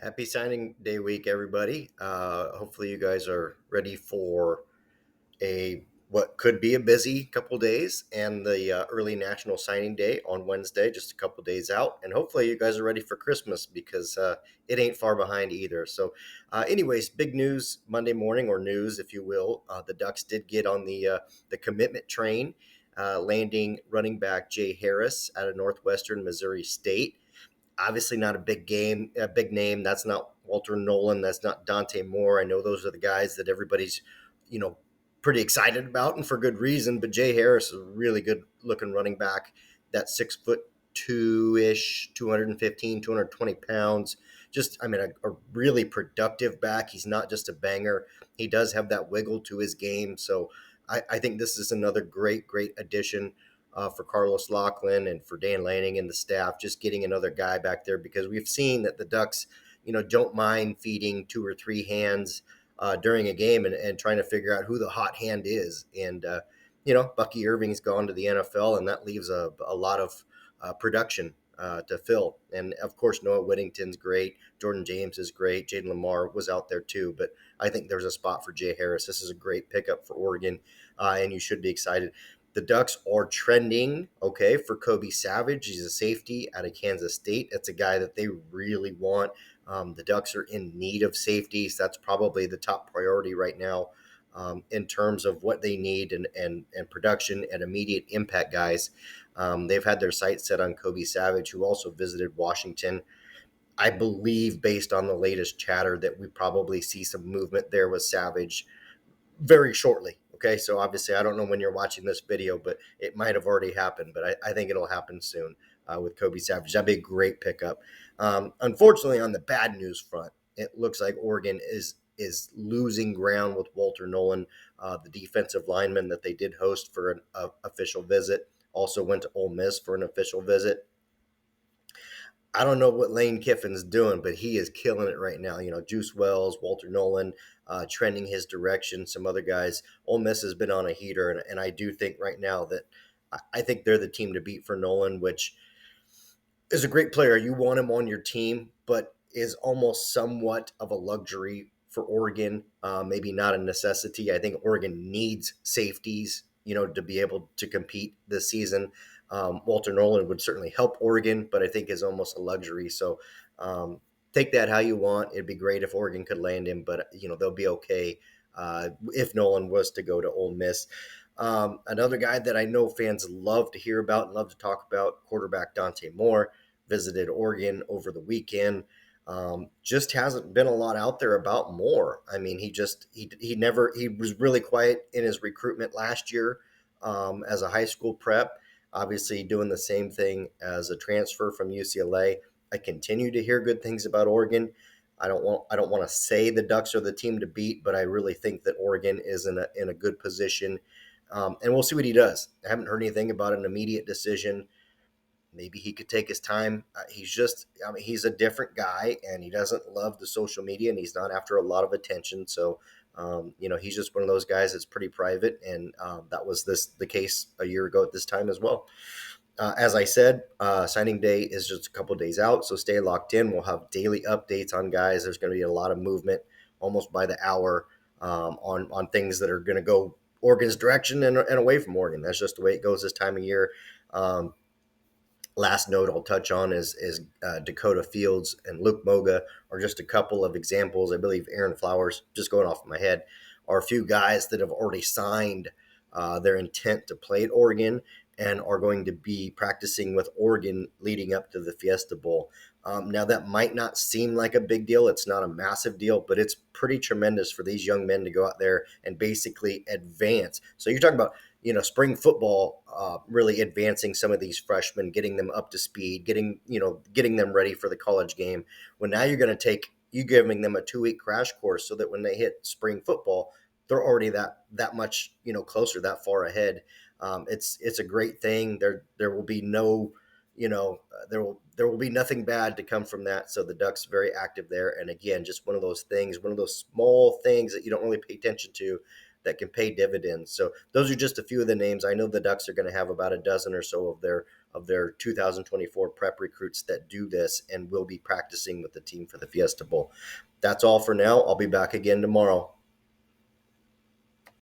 Happy signing day week, everybody. Hopefully, you guys are ready for a what could be a busy couple days and the early national signing day on Wednesday, just a couple days out. And hopefully, you guys are ready for Christmas because it ain't far behind either. Anyways, big news Monday morning, or news, if you will. The Ducks did get on the commitment train, landing running back Jay Harris out of Northwestern Missouri State. Obviously not a big name. That's not Walter Nolan. That's not Dante Moore. I know those are the guys that everybody's, you know, pretty excited about, and for good reason. But Jay Harris is a really good looking running back. That 6 foot two ish, 215, 220 pounds. A really productive back. He's not just a banger. He does have that wiggle to his game. So I think this is another great addition for Carlos Lachlan and for Dan Lanning and the staff, just getting another guy back there, because we've seen that the Ducks, don't mind feeding two or three hands during a game, and trying to figure out who the hot hand is. Bucky Irving's gone to the NFL, and that leaves a lot of production to fill. And of course, Noah Whittington's great. Jordan James is great. Jaden Lamar was out there too. But I think there's a spot for Jay Harris. This is a great pickup for Oregon, and you should be excited. The Ducks are trending okay for Kobe Savage. He's a safety out of Kansas State. That's a guy that they really want. The Ducks are in need of safeties. That's probably the top priority right now, in terms of what they need, and production and immediate impact guys. They've had their sights set on Kobe Savage, who also visited Washington. I believe, based on the latest chatter, that we probably see some movement there with Savage very shortly. Okay, so obviously, I don't know when you're watching this video, but it might have already happened. But I think it'll happen soon with Kobe Savage. That'd be a great pickup. Unfortunately, on the bad news front, it looks like Oregon is losing ground with Walter Nolan, the defensive lineman that they did host for an official visit. Also went to Ole Miss for an official visit. I don't know what Lane Kiffin's doing, but he is killing it right now. Juice Wells, Walter Nolan, trending his direction. Some other guys. Ole Miss has been on a heater, and I do think right now that I think they're the team to beat for Nolan, which is a great player. You want him on your team, but is almost somewhat of a luxury for Oregon. Maybe not a necessity. I think Oregon needs safeties, to be able to compete this season. Walter Nolan would certainly help Oregon, but I think is almost a luxury. So take that how you want. It'd be great if Oregon could land him, but they'll be okay if Nolan was to go to Ole Miss. Another guy that I know fans love to hear about and love to talk about, quarterback Dante Moore, visited Oregon over the weekend. Just hasn't been a lot out there about Moore. I mean, he was really quiet in his recruitment last year as a high school prep. Obviously, doing the same thing as a transfer from UCLA. I continue to hear good things about Oregon. I don't want to say the Ducks are the team to beat, but I really think that Oregon is in a good position, and we'll see what he does. I haven't heard anything about an immediate decision. Maybe he could take his time. He's a different guy, and he doesn't love the social media, and he's not after a lot of attention. So, he's just one of those guys that's pretty private, and that was the case a year ago at this time as well. As I said, signing day is just a couple days out, so stay locked in. We'll have daily updates on guys. There's going to be a lot of movement, almost by the hour, on things that are going to go Oregon's direction and away from Oregon. That's just the way it goes this time of year. Last note I'll touch on is Dakota Fields and Luke Moga are just a couple of examples. I believe Aaron Flowers, just going off my head, are a few guys that have already signed their intent to play at Oregon and are going to be practicing with Oregon leading up to the Fiesta Bowl. Now, that might not seem like a big deal. It's not a massive deal, but it's pretty tremendous for these young men to go out there and basically advance. So you're talking about spring football really advancing some of these freshmen, getting them up to speed, getting them ready for the college game. When now you giving them a 2-week crash course so that when they hit spring football, they're already that much closer, that far ahead. It's a great thing. There will be no there will be nothing bad to come from that. So the Ducks very active there, and again, just one of those things, one of those small things that you don't really pay attention to that can pay dividends. So those are just a few of the names. I know the Ducks are going to have about a dozen or so of their of their 2024 prep recruits that do this and will be practicing with the team for the Fiesta Bowl. That's all for now. I'll be back again tomorrow.